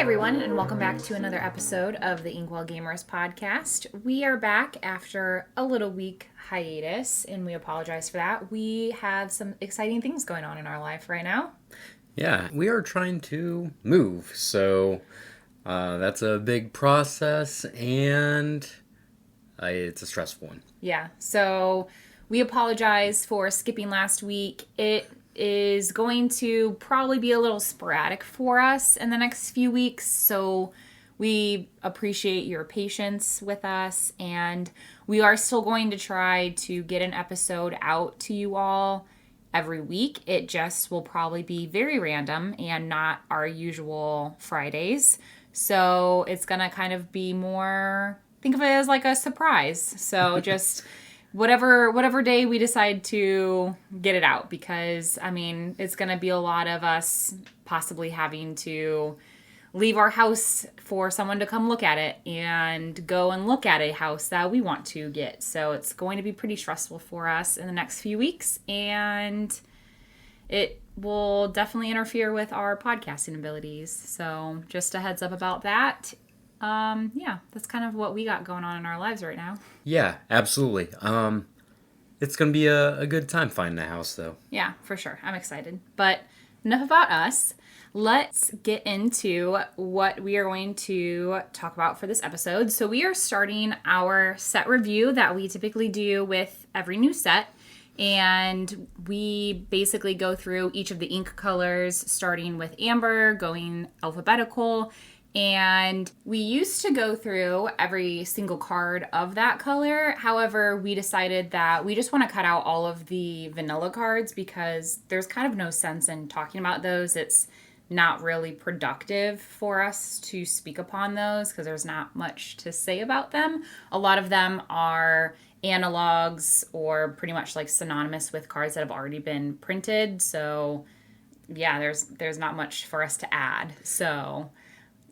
everyone, and welcome back to another episode of the Inkwell Gamers podcast. We are back after a little week hiatus, and we apologize for that. We have some exciting things going on in our life right now. Yeah, we are trying to move, so that's a big process, and it's a stressful one. Yeah, so we apologize for skipping last week. It is going to probably be a little sporadic for us in the next few weeks, so we appreciate your patience with us, and we are still going to try to get an episode out to you all every week. It just will probably be very random and not our usual Fridays, so it's gonna kind of be more, think of it as like a surprise, so just whatever day we decide to get it out, because I mean it's going to be a lot of us possibly having to leave our house for someone to come look at it and go and look at a house that we want to get. So it's going to be pretty stressful for us in the next few weeks, and it will definitely interfere with our podcasting abilities. So just a heads up about that. Yeah, that's kind of what we got going on in our lives right now. Yeah, absolutely. It's going to be a good time finding a house, though. Yeah, for sure. I'm excited. But enough about us. Let's get into what we are going to talk about for this episode. So we are starting our set review that we typically do with every new set. And we basically go through each of the ink colors, starting with amber, going alphabetical. And we used to go through every single card of that color. However, we decided that we just want to cut out all of the vanilla cards because there's kind of no sense in talking about those. It's not really productive for us to speak upon those because there's not much to say about them. A lot of them are analogs or pretty much like synonymous with cards that have already been printed. So yeah, there's not much for us to add. So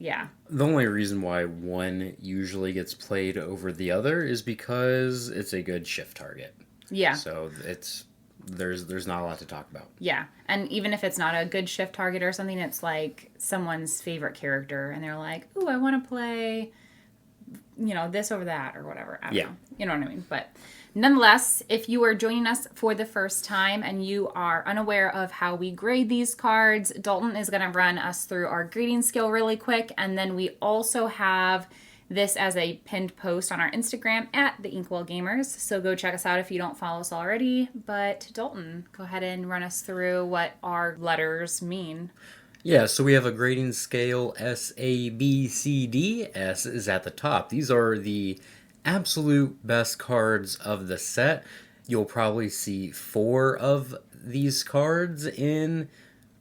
yeah. The only reason why one usually gets played over the other is because it's a good shift target. Yeah. So there's not a lot to talk about. Yeah. And even if it's not a good shift target or something, it's like someone's favorite character and they're like, ooh, I want to play, this over that or whatever. I don't know. You know what I mean? But nonetheless, if you are joining us for the first time and you are unaware of how we grade these cards, Dalton is going to run us through our grading scale really quick. And then we also have this as a pinned post on our Instagram at the Inkwell Gamers. So go check us out if you don't follow us already. But Dalton, go ahead and run us through what our letters mean. Yeah, so we have a grading scale S, A, B, C, D. S is at the top. These are the absolute best cards of the set. You'll probably see 4 of these cards in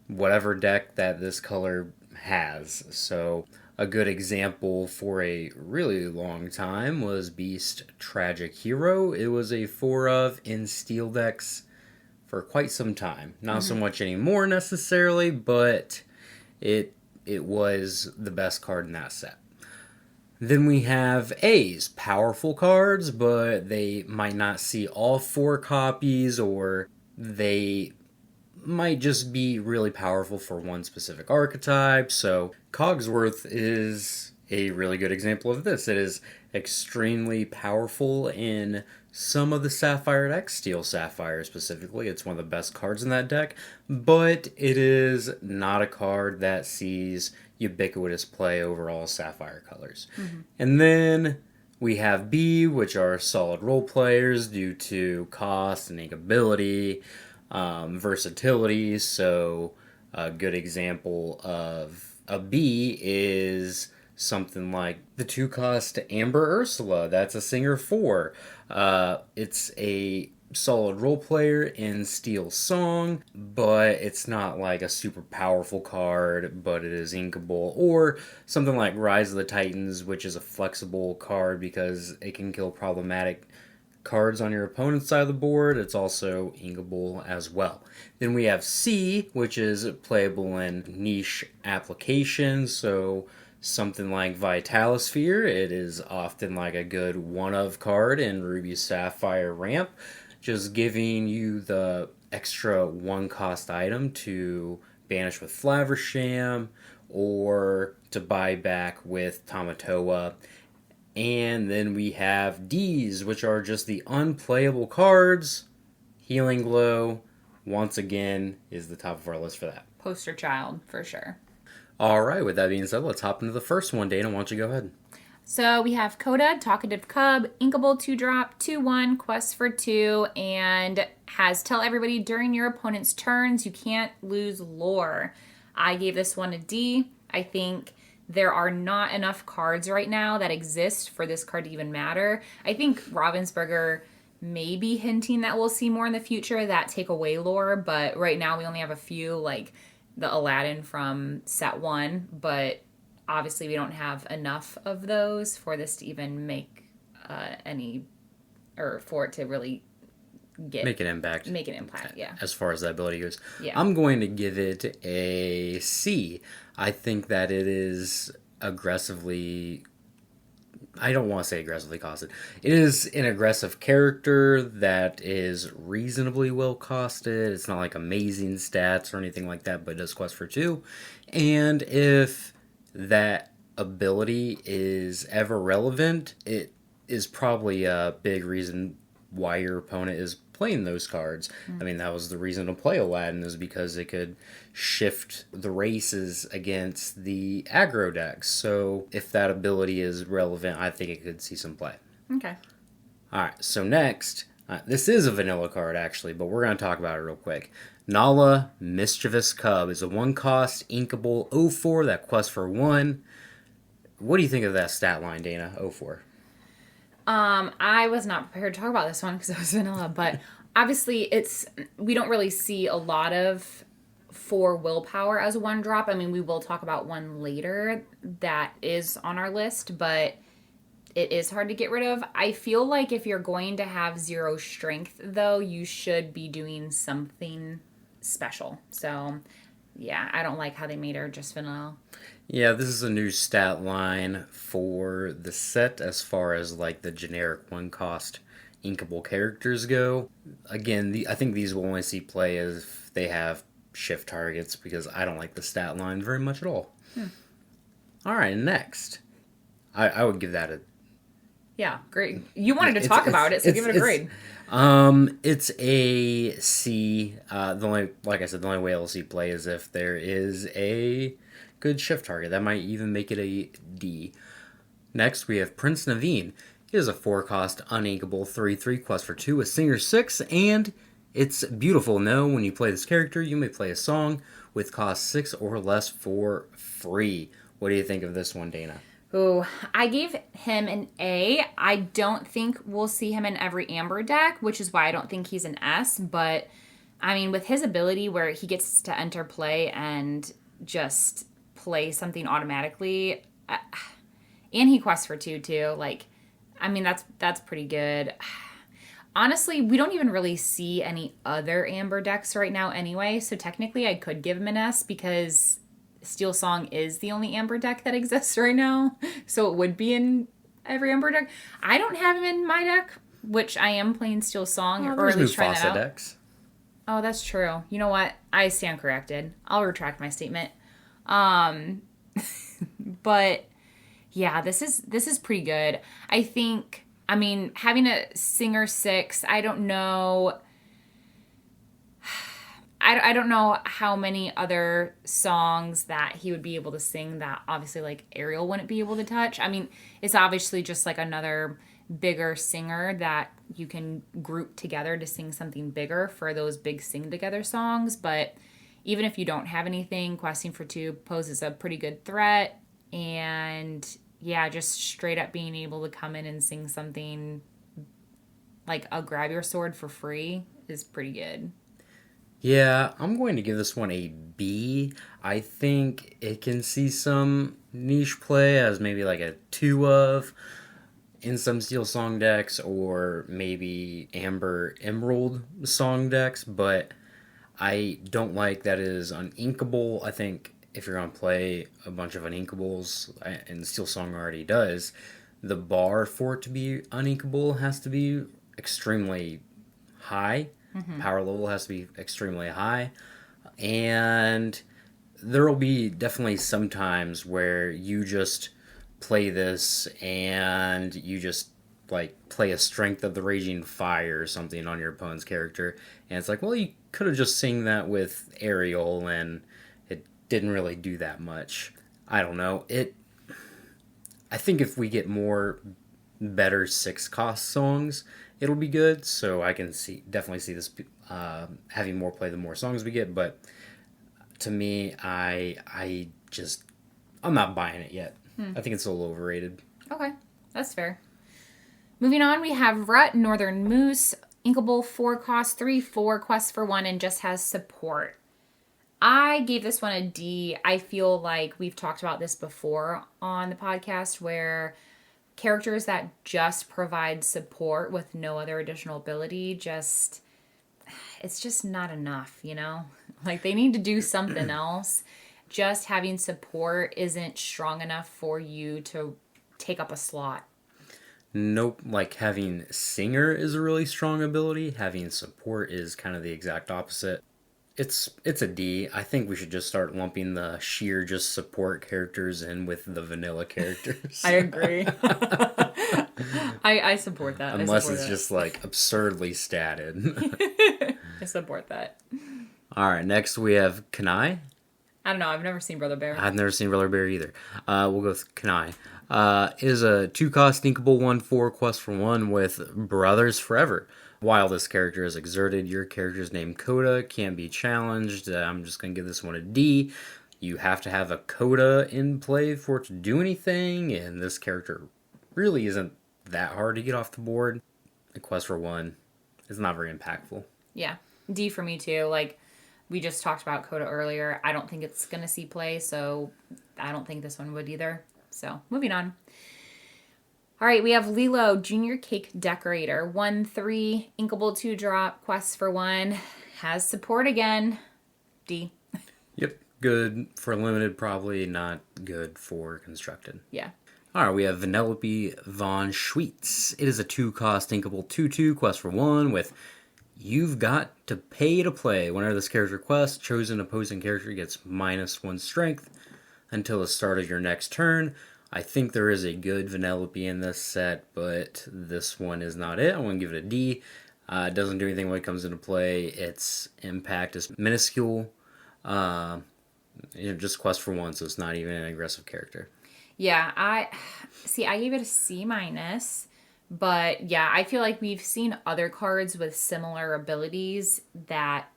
whatever deck that this color has. So a good example for a really long time was Beast Tragic Hero. It was a 4 of in steel decks for quite some time. Not so much anymore necessarily, but it was the best card in that set. Then we have A's, powerful cards, but they might not see all 4 copies, or they might just be really powerful for one specific archetype. So Cogsworth is a really good example of this. It is extremely powerful in some of the Sapphire decks, Steel Sapphire specifically. It's one of the best cards in that deck, but it is not a card that sees ubiquitous play over all Sapphire colors. And then we have B, which are solid role players due to cost and ability, versatility. So a good example of a B is something like the 2-cost Amber Ursula. That's a Singer 4. It's a solid role player in Steel Song, but it's not like a super powerful card, but it is inkable. Or something like Rise of the Titans, which is a flexible card because it can kill problematic cards on your opponent's side of the board. It's also inkable as well. Then we have C, which is playable in niche applications, so something like Vitalosphere. It is often like a good one-of card in Ruby Sapphire Ramp, just giving you the extra 1-cost item to banish with Flaversham, or to buy back with Tamatoa. And then we have D's, which are just the unplayable cards. Healing Glow, once again, is the top of our list for that. Poster child, for sure. All right, with that being said, let's hop into the first one. Dana, why don't you go ahead? So we have Coda, Talkative Cub, Inkable 2-drop, 2/1, Quest for 2, and has tell everybody during your opponent's turns you can't lose lore. I gave this one a D. I think there are not enough cards right now that exist for this card to even matter. I think Ravensburger may be hinting that we'll see more in the future that take away lore, but right now we only have a few, like the Aladdin from set 1, but obviously we don't have enough of those for this to even make any, or for it to really make an impact. Yeah. As far as that ability goes. Yeah. I'm going to give it a C. I think that it is aggressively... I don't want to say aggressively costed. It is an aggressive character that is reasonably well costed. It's not like amazing stats or anything like that, but it does quest for 2. And if that ability is ever relevant, it is probably a big reason why your opponent is playing those cards. I mean, that was the reason to play Aladdin, is because it could shift the races against the aggro decks. So if that ability is relevant, I think it could see some play. Okay. Alright, so next, this is a vanilla card actually, but we're going to talk about it real quick. Nala, Mischievous Cub is a 1-cost inkable 0/4 that quests for 1. What do you think of that stat line, Dana? 0/4. I was not prepared to talk about this one because it was vanilla, but obviously we don't really see a lot of 4 willpower as a 1-drop. I mean, we will talk about one later that is on our list, but it is hard to get rid of. I feel like if you're going to have 0 strength, though, you should be doing something special. So, yeah, I don't like how they made her just vanilla. Yeah, this is a new stat line for the set as far as like the generic 1-cost inkable characters go. Again, I think these will only see play if they have shift targets, because I don't like the stat line very much at all. Alright, next. I would give that a... Yeah, great. You wanted to talk about it, so give it a grade. It's a C. Like I said, the only way I'll see play is if there is a good shift target. That might even make it a D. Next, we have Prince Naveen. He is a 4-cost uninkable 3/3 quest for 2 with Singer 6, and it's beautiful. No, when you play this character, you may play a song with cost 6 or less for free. What do you think of this one, Dana? Ooh, I gave him an A. I don't think we'll see him in every Amber deck, which is why I don't think he's an S. But, I mean, with his ability where he gets to enter play and just play something automatically, and he quests for 2, too. Like, I mean, that's pretty good. Honestly, we don't even really see any other Amber decks right now anyway. So, technically, I could give him an S because Steel Song is the only Amber deck that exists right now, so it would be in every Amber deck. I don't have him in my deck, which I am playing Steel Song, or at least trying that out. Decks. Oh, that's true. You know what? I stand corrected. I'll retract my statement. But yeah, this is pretty good. I think. I mean, having a Singer 6, I don't know. I don't know how many other songs that he would be able to sing that obviously like Ariel wouldn't be able to touch. I mean, it's obviously just like another bigger singer that you can group together to sing something bigger for those big sing together songs. But even if you don't have anything, questing for 2 poses a pretty good threat. And yeah, just straight up being able to come in and sing something like a Grab Your Sword for free is pretty good. Yeah, I'm going to give this one a B. I think it can see some niche play as maybe like a 2 of in some Steel Song decks, or maybe Amber Emerald song decks, but I don't like that it is uninkable. I think if you're going to play a bunch of uninkables, and Steel Song already does, the bar for it to be uninkable has to be extremely high. Mm-hmm. Power level has to be extremely high. And there will be definitely some times where you just play this and you just like play a Strength of the Raging Fire or something on your opponent's character, and it's like, well, you could have just sing that with Ariel and it didn't really do that much. I don't know. I think if we get more better 6-cost songs, it'll be good. So I can definitely see this having more play the more songs we get. But to me, I'm not buying it yet. I think it's a little overrated. Okay, that's fair. Moving on, we have Rut, Northern Moose, Inkable 4 cost, 3, 4 quests for 1, and just has support. I gave this one a D. I feel like we've talked about this before on the podcast where characters that just provide support with no other additional ability it's just not enough, you know? Like they need to do something else. Just having support isn't strong enough for you to take up a slot. Nope, like having Singer is a really strong ability. Having support is kind of the exact opposite. It's a D. I think we should just start lumping the sheer just support characters in with the vanilla characters. I agree. I support that. Unless it's just like absurdly statted. I support that. Alright, next we have Kanai. I don't know. I've never seen Brother Bear. I've never seen Brother Bear either. We'll go with Kanai. Is a 2-cost Inkable 1/4 quest for 1 with Brothers Forever. While this character is exerted, your character's name Coda can't be challenged. I'm just going to give this one a D. You have to have a Coda in play for it to do anything, and this character really isn't that hard to get off the board. A quest for 1 is not very impactful. Yeah, D for me too. Like, we just talked about Coda earlier. I don't think it's going to see play, so I don't think this one would either. So, moving on. All right, we have Lilo, Junior Cake Decorator. 1/3, Inkable 2-drop, quests for 1. Has support again. D. Yep, good for limited, probably not good for constructed. Yeah. All right, we have Vanellope Von Schweetz. It is a 2-cost Inkable 2/2, quest for 1 with You've Got to Pay to Play. Whenever this character quests, chosen opposing character gets -1 strength until the start of your next turn. I think there is a good Vanellope in this set, but this one is not it. I'm going to give it a D. It doesn't do anything when it comes into play. Its impact is minuscule. Just quest for 1, so it's not even an aggressive character. Yeah, I gave it a C-, but yeah, I feel like we've seen other cards with similar abilities that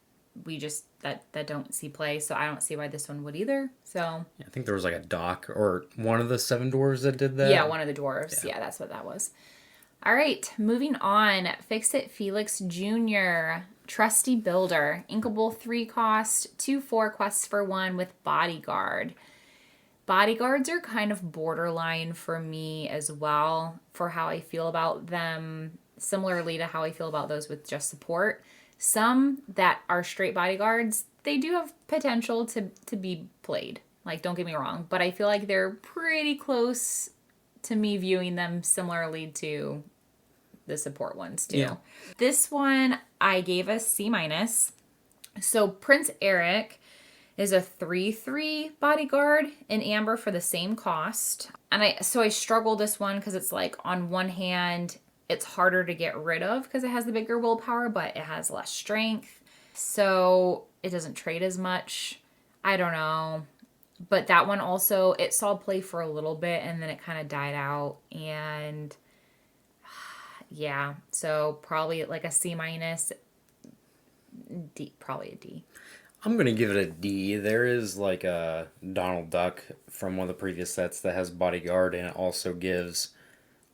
we just that don't see play, so I don't see why this one would either. So yeah, I think there was like a doc or one of the 7 dwarves that did that. Yeah, one of the dwarves. Yeah, that's what that was. All right, moving on. Fix-It Felix Jr., Trusty Builder, Inkable 3 cost, 2/4 quests for 1 with Bodyguard. Bodyguards are kind of borderline for me as well for how I feel about them, similarly to how I feel about those with just support. Some that are straight bodyguards, they do have potential to be played. Like, don't get me wrong, but I feel like they're pretty close to me viewing them similarly to the support ones too. Yeah. This one I gave a C-. So Prince Eric is a 3/3 bodyguard in Amber for the same cost. And I struggle this one because it's like, on one hand, it's harder to get rid of because it has the bigger willpower, but it has less strength. So it doesn't trade as much. I don't know. But that one also, it saw play for a little bit and then it kind of died out. And yeah, so probably like a C-, D, probably a D. I'm going to give it a D. There is like a Donald Duck from one of the previous sets that has Bodyguard, and it also gives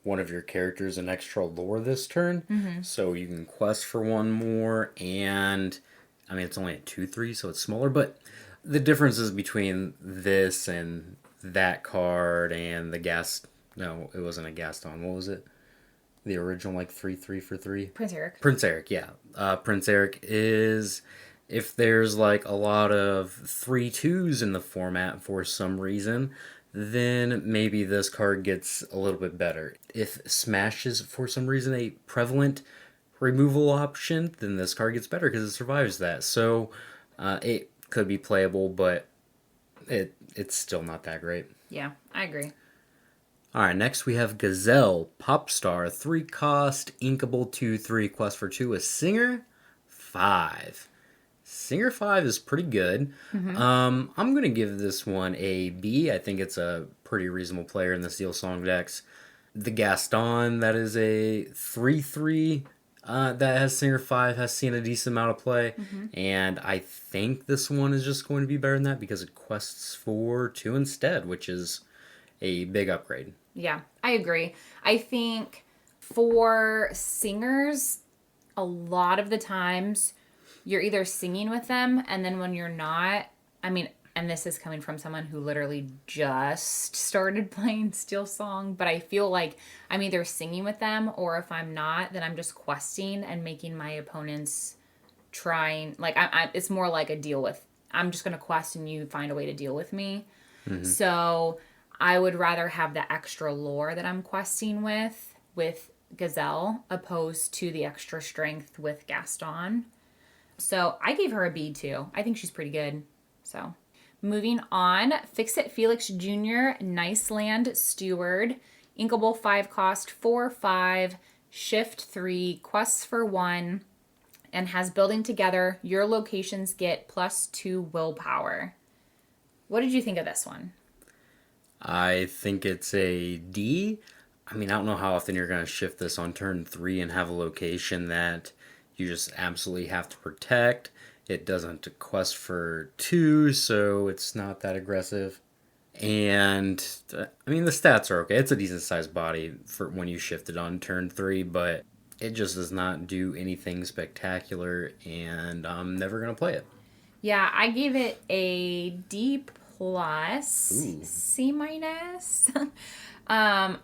one of your characters an extra lore this turn. Mm-hmm. So you can quest for 1 more, and I mean, it's only a 2/3, so it's smaller, but the differences between this and that card and the no, it wasn't a Gaston. What was it? The original, like 3/3 for 3? Prince Eric. Prince Eric, yeah. Prince Eric is, if there's like a lot of 3/2s in the format for some reason, then maybe this card gets a little bit better. If Smash is for some reason a prevalent removal option, then this card gets better because it survives that. So it could be playable, but It's still not that great. Yeah, I agree. All right, next we have Gazelle, Popstar, 3 cost, Inkable 2/3, Quest for 2, a Singer 5. Singer 5 is pretty good. I'm going to give this one a B. I think it's a pretty reasonable player in the Steel Song decks. The Gaston, that is a 3/3 that has Singer 5, has seen a decent amount of play. And I think this one is just going to be better than that because it quests for 2 instead, which is a big upgrade. Yeah, I agree. I think for singers, a lot of the times you're either singing with them, and then when you're not, I mean, and this is coming from someone who literally just started playing Steel Song, but I feel like I'm either singing with them, or if I'm not, then I'm just questing and making my opponents trying, like, it's more like a deal with, I'm just going to quest and you find a way to deal with me. So I would rather have the extra lore that I'm questing with Gazelle, opposed to the extra strength with Gaston. So I gave her a B too. I think she's pretty good. So moving on, Fix It Felix Jr., Nice Land Steward, Inkable 5 cost, 4/5, Shift 3, Quests for 1, and has Building Together. Your locations get +2 willpower. What did you think of this one? I think it's a D. I mean, I don't know how often you're going to shift this on turn 3 and have a location that you just absolutely have to protect. It doesn't quest for 2, so it's not that aggressive. And, I mean, the stats are okay. It's a decent-sized body for when you shift it on turn 3, but it just does not do anything spectacular, and I'm never going to play it. Yeah, I gave it a D+, Ooh. C-.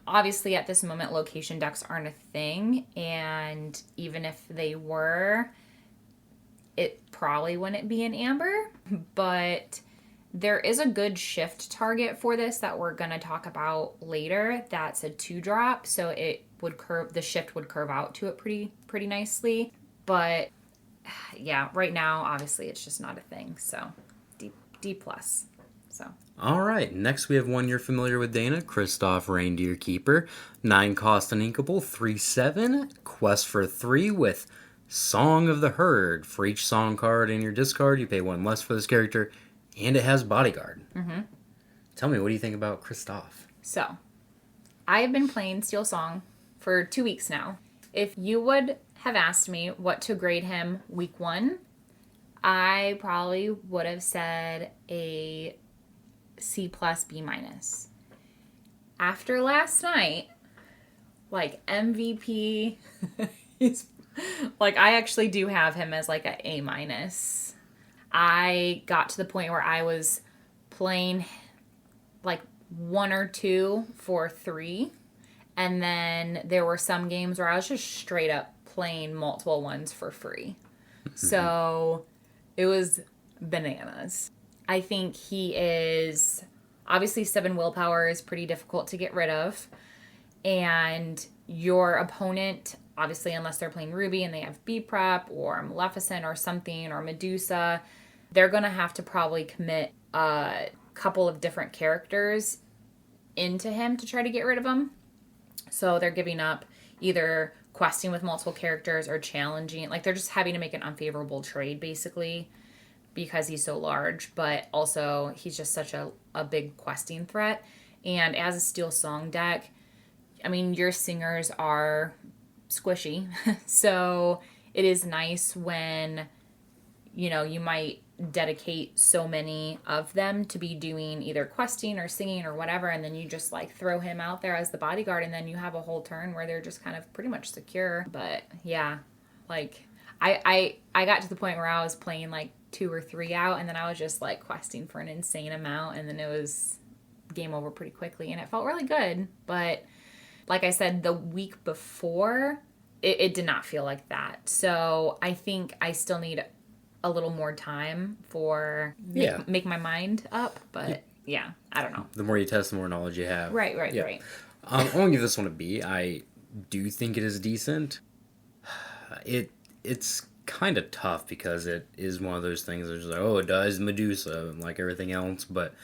Obviously, at this moment, location decks aren't a thing, and even if they were, it probably wouldn't be an amber, but there is a good shift target for this that we're going to talk about later. That's a 2-drop, so it would curve, the shift would curve out to it pretty nicely, but yeah, right now, obviously, it's just not a thing, so D+. So. All right, next we have one you're familiar with, Dana, Kristoff Reindeer Keeper, 9 cost and Inkable, 3/7, Quest for 3 with Song of the Herd. For each song card in your discard, you pay 1 less for this character, and it has Bodyguard. Tell me, what do you think about Kristoff? So, I have been playing Steel Song for 2 weeks now. If you would have asked me what to grade him week 1, I probably would have said a C+, B-. After last night, like MVP, he's like, I actually do have him as like a A-. I got to the point where I was playing like 1 or 2 for 3. And then there were some games where I was just straight up playing multiple ones for free. So it was bananas. I think he is, obviously 7 willpower is pretty difficult to get rid of. And your opponent, obviously unless they're playing Ruby and they have B-Prep or Maleficent or something or Medusa, they're going to have to probably commit a couple of different characters into him to try to get rid of him. So they're giving up either questing with multiple characters or challenging. Like, they're just having to make an unfavorable trade, basically, because he's so large. But also, he's just such a big questing threat. And as a Steel Song deck, I mean, your singers are squishy. So it is nice when, you know, you might dedicate so many of them to be doing either questing or singing or whatever, and then you just like throw him out there as the bodyguard, and then you have a whole turn where they're just kind of pretty much secure. But yeah, like I got to the point where I was playing like 2 or 3 out, and then I was just like questing for an insane amount, and then it was game over pretty quickly, and it felt really good. But like I said, the week before, it did not feel like that. So I think I still need a little more time for make my mind up, but yeah, I don't know. The more you test, the more knowledge you have. Right. I'm going to give this one a B. I do think it is decent. It's kind of tough because it is one of those things that's like, oh, it does Medusa and like everything else, but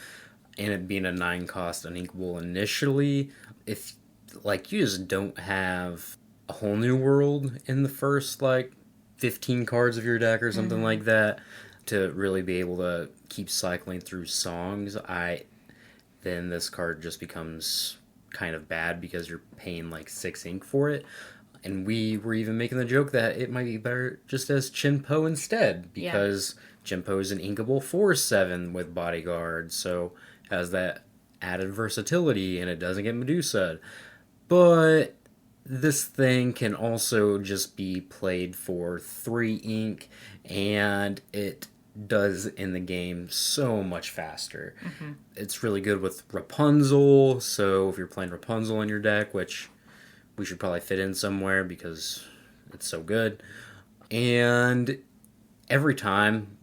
and it being a 9 cost uninkable initially, if like you just don't have a whole new world in the first like 15 cards of your deck or something like that to really be able to keep cycling through songs, then this card just becomes kind of bad because you're paying like 6 ink for it. And we were even making the joke that it might be better just as Chinpo instead, because Chinpo is an inkable 4/7 with Bodyguard, so has that added versatility, and it doesn't get Medusa. But this thing can also just be played for 3 ink, and it does in the game so much faster. It's really good with Rapunzel, so if you're playing Rapunzel in your deck, which we should probably fit in somewhere because it's so good. And every time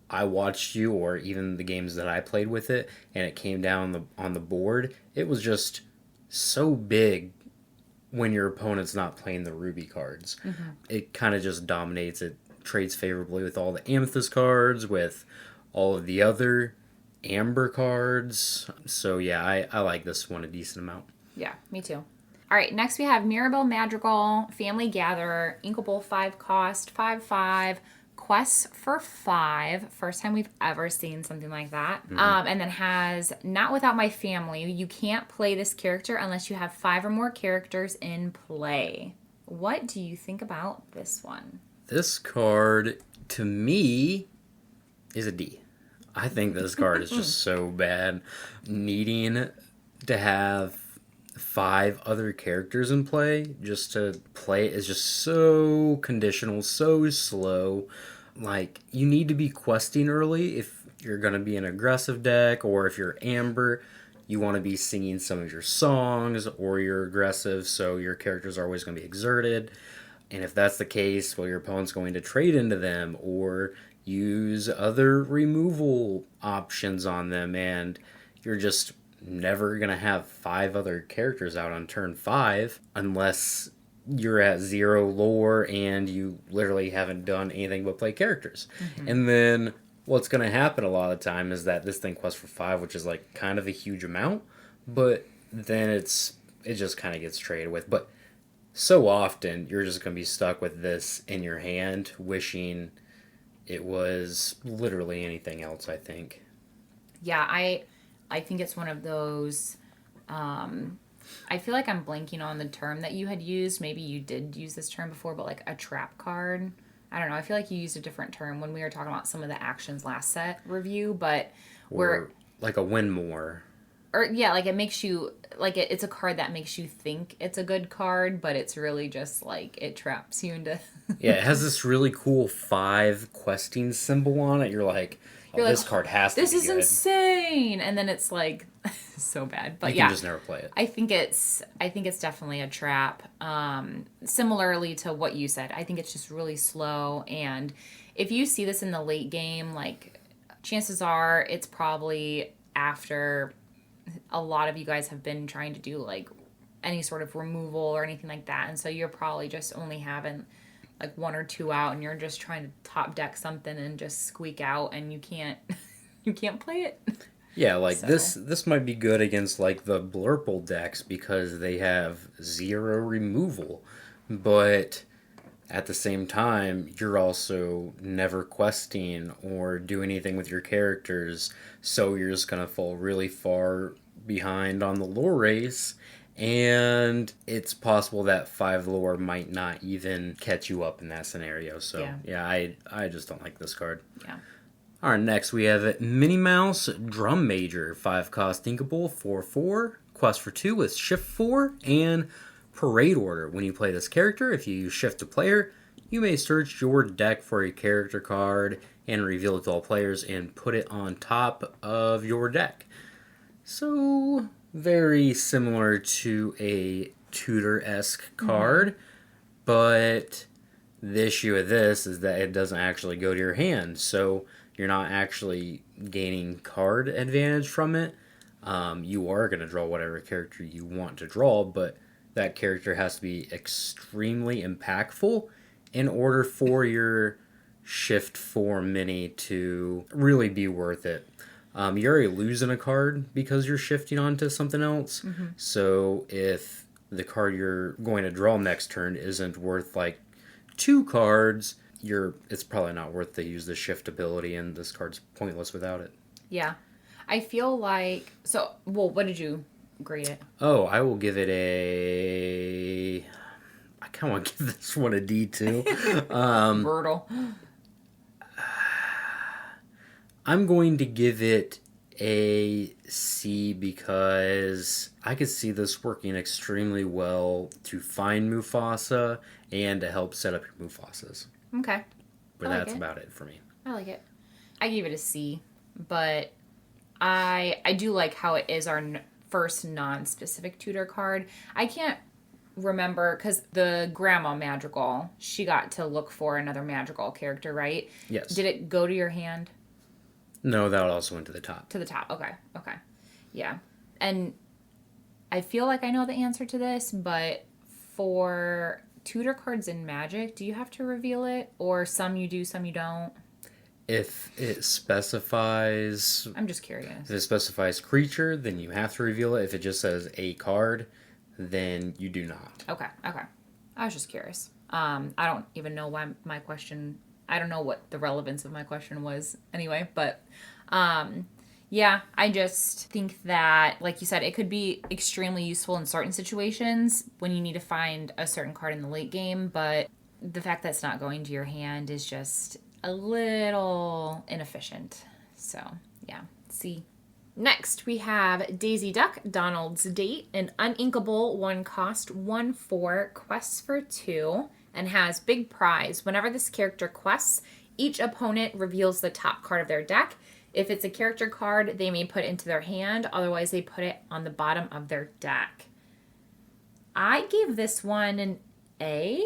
I watched you, or even the games that I played with it, and it came down on the board, it was just so big when your opponent's not playing the Ruby cards. It kind of just dominates. It trades favorably with all the Amethyst cards, with all of the other Amber cards. So yeah, I like this one a decent amount. Yeah, me too. All right, next we have Mirabelle Madrigal, Family Gatherer, Inkable 5 cost, 5/5, quests for 5. First time we've ever seen something like that. And then has Not Without My Family. You can't play this character unless you have 5 or more characters in play. What do you think about this one? This card, to me, is a D. I think this card is just so bad. Needing to have 5 other characters in play just to play it is just so conditional, so slow. Like, you need to be questing early if you're going to be an aggressive deck, or if you're Amber, you want to be singing some of your songs, or you're aggressive, so your characters are always going to be exerted. And if that's the case, well, your opponent's going to trade into them or use other removal options on them, and you're just never going to have 5 other characters out on turn 5 unless you're at 0 lore and you literally haven't done anything but play characters. And then what's going to happen a lot of the time is that this thing quests for 5, which is like kind of a huge amount, but then it just kind of gets traded with. But so often you're just going to be stuck with this in your hand, wishing it was literally anything else, I think. Yeah, I think it's one of those. I feel like I'm blanking on the term that you had used. Maybe you did use this term before, but like a trap card. I don't know. I feel like you used a different term when we were talking about some of the actions last set review, but Or like a win more. Or yeah, like it makes you like it's a card that makes you think it's a good card, but it's really just like it traps you into. Yeah, it has this really cool 5 questing symbol on it. You're like, this card has to be good. This is insane, and then it's like so bad. But you can just never play it. I think it's definitely a trap. Similarly to what you said, I think it's just really slow, and if you see this in the late game, like chances are it's probably after a lot of you guys have been trying to do like any sort of removal or anything like that, and so you're probably just only having like 1 or 2 out, and you're just trying to top deck something and just squeak out, and you can't play it. Yeah, like so. This might be good against like the Blurple decks because they have 0 removal, but at the same time you're also never questing or do anything with your characters, so you're just gonna fall really far behind on the lore race. And it's possible that 5 lore might not even catch you up in that scenario. So, yeah I just don't like this card. Yeah. Alright, next we have Minnie Mouse Drum Major. 5 cost inkable, 4/4. Quest for 2 with Shift 4 and Parade Order. When you play this character, if you use Shift to Player, you may search your deck for a character card and reveal it to all players and put it on top of your deck. So, very similar to a Tutor-esque card, but the issue with this is that it doesn't actually go to your hand, so you're not actually gaining card advantage from it. You are going to draw whatever character you want to draw, but that character has to be extremely impactful, in order for your Shift 4 Mini to really be worth it. You're already losing a card because you're shifting onto something else. So if the card you're going to draw next turn isn't worth like 2 cards, it's probably not worth to use the shift ability, and this card's pointless without it. Yeah. I feel like... So, well, what did you grade it? Oh, I will give it a... I kind of want to give this one a D2. Brutal. I'm going to give it a C because I could see this working extremely well to find Mufasa and to help set up your Mufasas. Okay. But that's about it for me. I like it. I gave it a C, but I do like how it is our first non-specific tutor card. I can't remember, because the Grandma Madrigal, she got to look for another Madrigal character, right? Yes. Did it go to your hand? No, that also went to the top. To the top, okay. Yeah. And I feel like I know the answer to this, but for tutor cards in Magic, do you have to reveal it? Or some you do, some you don't? If it specifies... I'm just curious. If it specifies creature, then you have to reveal it. If it just says a card, then you do not. Okay. I was just curious. I don't even know why my question... I don't know what the relevance of my question was anyway, but yeah, I just think that, like you said, it could be extremely useful in certain situations when you need to find a certain card in the late game, but the fact that it's not going to your hand is just a little inefficient. So, yeah, C. Next, we have Daisy Duck, Donald's Date, an uninkable 1-cost, 1/4, quests for 2, and has big prize. Whenever this character quests, each opponent reveals the top card of their deck. If it's a character card, they may put it into their hand. Otherwise, they put it on the bottom of their deck. I gave this one an A.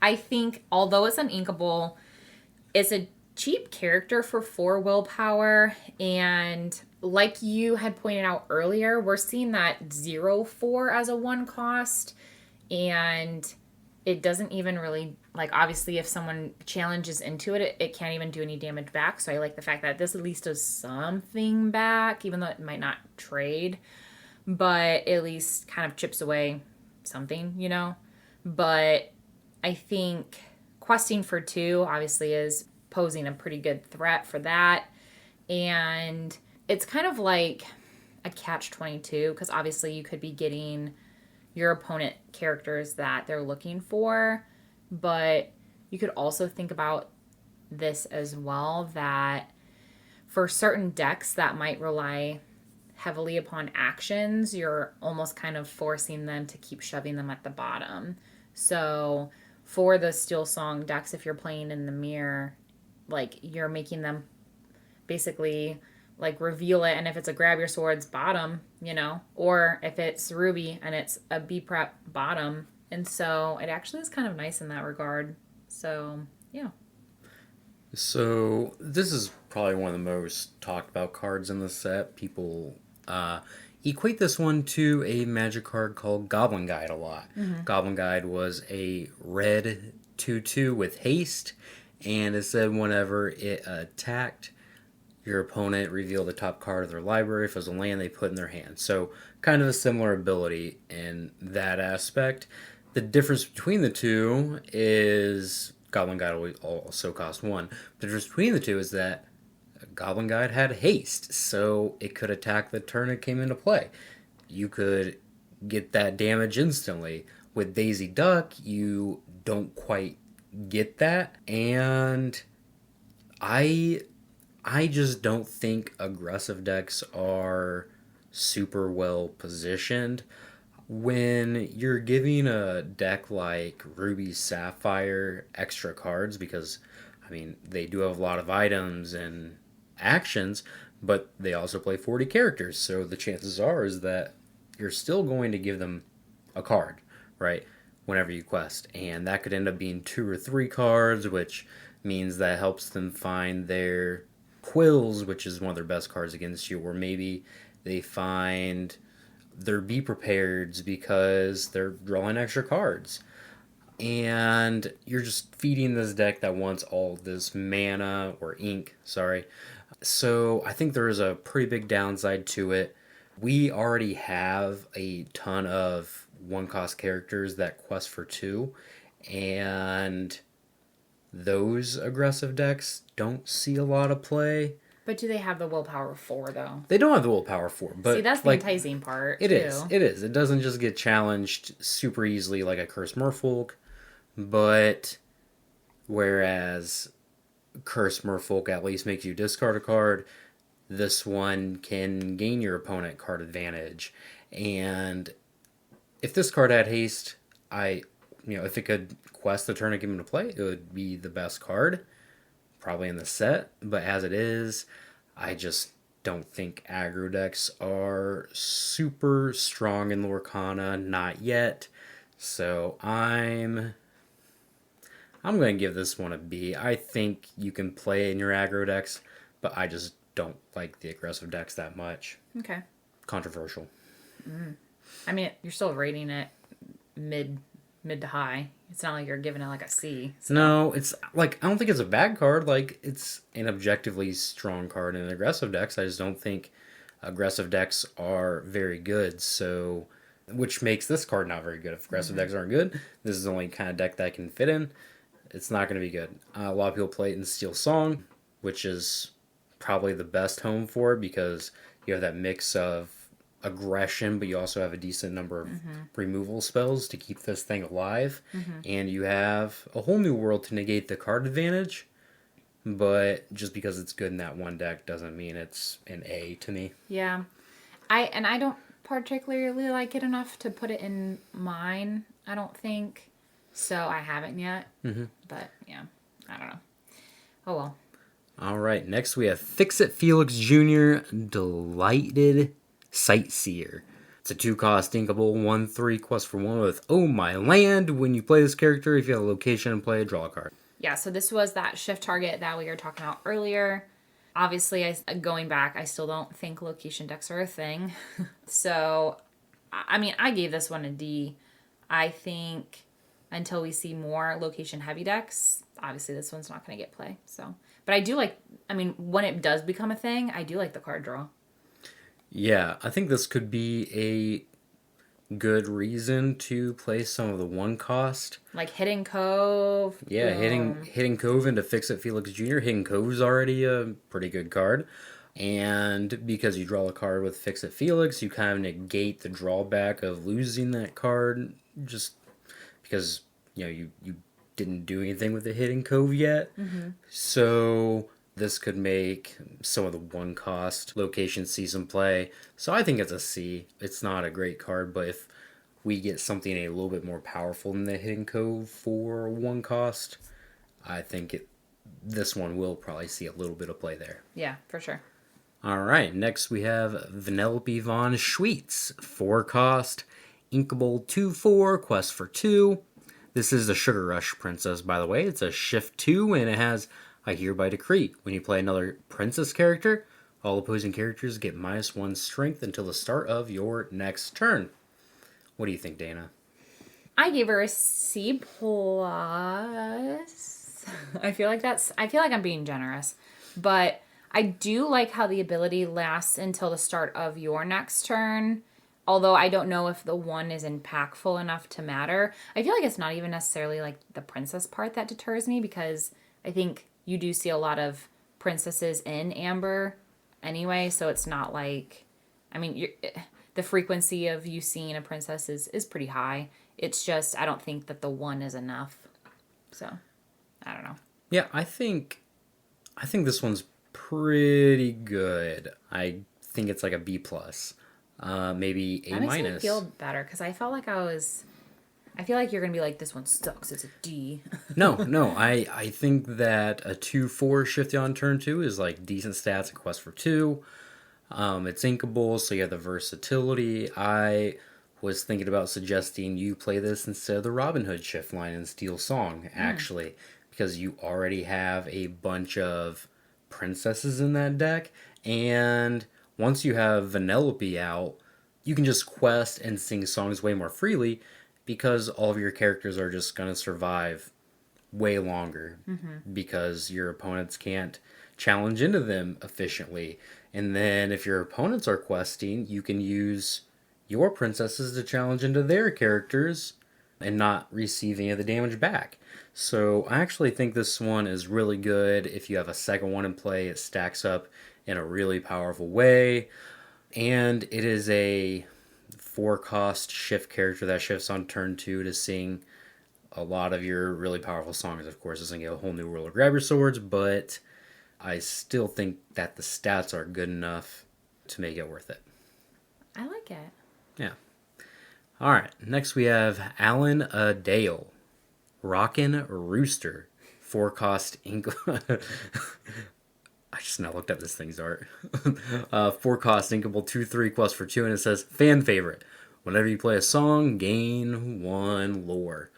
I think, although it's uninkable, it's a cheap character for 4 willpower, and like you had pointed out earlier, we're seeing that 0/4 as a 1-cost, and it doesn't even really, like, obviously if someone challenges into it, it can't even do any damage back, so I like the fact that this at least does something back, even though it might not trade, but at least kind of chips away something, you know? But I think questing for 2 obviously is posing a pretty good threat for that. And it's kind of like a catch-22, because obviously you could be getting your opponent characters that they're looking for, but you could also think about this as well, that for certain decks that might rely heavily upon actions, you're almost kind of forcing them to keep shoving them at the bottom. So for the Steel Song decks, if you're playing in the mirror, like, you're making them basically like reveal it, and if it's a grab your swords bottom, you know, or if it's Ruby and it's a B prep bottom. And so it actually is kind of nice in that regard. So yeah. So this is probably one of the most talked about cards in the set. People equate this one to a Magic card called Goblin Guide a lot. Goblin Guide was a red 2/2 with haste, and it said whenever it attacked, your opponent revealed the top card of their library. If it was a land, they put in their hand. So kind of a similar ability in that aspect. The difference between the two is Goblin Guide will also cost 1. The difference between the two is that Goblin Guide had haste, so it could attack the turn it came into play. You could get that damage instantly. With Daisy Duck, you don't quite get that, and I just don't think aggressive decks are super well positioned. When you're giving a deck like Ruby Sapphire extra cards, because, I mean, they do have a lot of items and actions, but they also play 40 characters, so the chances are is that you're still going to give them a card, right, whenever you quest, and that could end up being 2 or 3 cards, which means that helps them find their Quills, which is one of their best cards against you, or maybe they find their Be Prepareds because they're drawing extra cards. and you're just feeding this deck that wants all this mana or ink, sorry. So I think there is a pretty big downside to it. We already have a ton of one cost characters that quest for two, and those aggressive decks don't see a lot of play. But do they have the willpower for, though? They don't have the willpower for, but see, that's the enticing part. It too. is. It is. It doesn't just get challenged super easily like a Curse Merfolk, but whereas Curse Merfolk at least makes you discard a card, this one can gain your opponent card advantage. And if this card had haste, if it could quest the turn and give him to play, it would be the best card, probably in the set. But as it is, I just don't think aggro decks are super strong in Lorcana, not yet. So I'm going to give this one a B. I think you can play in your aggro decks, but I just don't like the aggressive decks that much. Okay. Controversial. I mean, you're still rating it mid to high. It's not like you're giving it like a C. So. No, it's like, I don't think it's a bad card. Like, it's an objectively strong card in aggressive decks. I just don't think aggressive decks are very good. So, which makes this card not very good. If aggressive decks aren't good, this is the only kind of deck that can fit in. It's not going to be good. A lot of people play it in Steel Song, which is probably the best home for it because you have that mix of aggression, but you also have a decent number of removal spells to keep this thing alive. And you have a whole new world to negate the card advantage. But just because it's good in that one deck doesn't mean it's an A to me. Yeah. I don't particularly like it enough to put it in mine, I don't think. So I haven't yet. But yeah, I don't know. Oh well. All right, next we have Fix-It Felix Jr. Delighted Sightseer. It's a 2-cost inkable, 1/3 quest for 1 with Oh My Land. When you play this character, if you have a location and play, draw a card. Yeah, so this was that shift target that we were talking about earlier. Obviously, going back, I still don't think location decks are a thing. So, I mean, I gave this one a D. I think until we see more location heavy decks, obviously this one's not going to get play. So, but I do like, I mean, when it does become a thing, I do like the card draw. Yeah, I think this could be a good reason to play some of the one cost. Like Hidden Cove. Yeah, hitting Cove into Fix-It Felix Jr. Hidden Cove's already a pretty good card. And because you draw a card with Fix-It Felix, you kind of negate the drawback of losing that card just because, you didn't do anything with the Hidden Cove yet. So this could make some of the one cost location see some play. So I think it's a C. It's not a great card, but if we get something a little bit more powerful than the Hidden Cove for one cost, I think this one will probably see a little bit of play there. Yeah, for sure. All right, next we have Vanellope von Schweetz, 4-cost, inkable 2/4, quest for 2. This is the Sugar Rush Princess, by the way. It's a shift 2, and it has I hereby decree. When you play another princess character, all opposing characters get -1 strength until the start of your next turn. What do you think, Dana? I gave her a C+. I feel like I'm being generous, but I do like how the ability lasts until the start of your next turn. Although I don't know if the 1 is impactful enough to matter. I feel like it's not even necessarily like the princess part that deters me, because I think you do see a lot of princesses in Amber anyway, so it's not like, I mean, the frequency of you seeing a princess is pretty high. It's just, I don't think that the 1 is enough. So, I don't know. Yeah, I think this one's pretty good. I think it's like a B+. Maybe A-. That makes me feel better, because I felt like I feel like you're going to be like, this one sucks, it's a D. No, I think that a 2/4 shift on turn 2 is like decent stats, a quest for 2. It's inkable, so you have the versatility. I was thinking about suggesting you play this instead of the Robin Hood shift line in Steel Song, actually, because you already have a bunch of princesses in that deck, and once you have Vanellope out, you can just quest and sing songs way more freely, because all of your characters are just going to survive way longer because your opponents can't challenge into them efficiently. And then if your opponents are questing, you can use your princesses to challenge into their characters and not receive any of the damage back. So I actually think this one is really good. If you have a second one in play, it stacks up in a really powerful way. And it is a 4-cost shift character that shifts on turn 2 to sing a lot of your really powerful songs. Of course, it doesn't get a whole new rule of grab your swords, but I still think that the stats are good enough to make it worth it. I like it. Yeah. All right. Next we have Alan Adale, Rockin' Rooster, 4-cost ink. I just now looked up this thing's art. 4-cost inkable 2/3 quest for 2, and it says fan favorite. Whenever you play a song, gain 1 lore.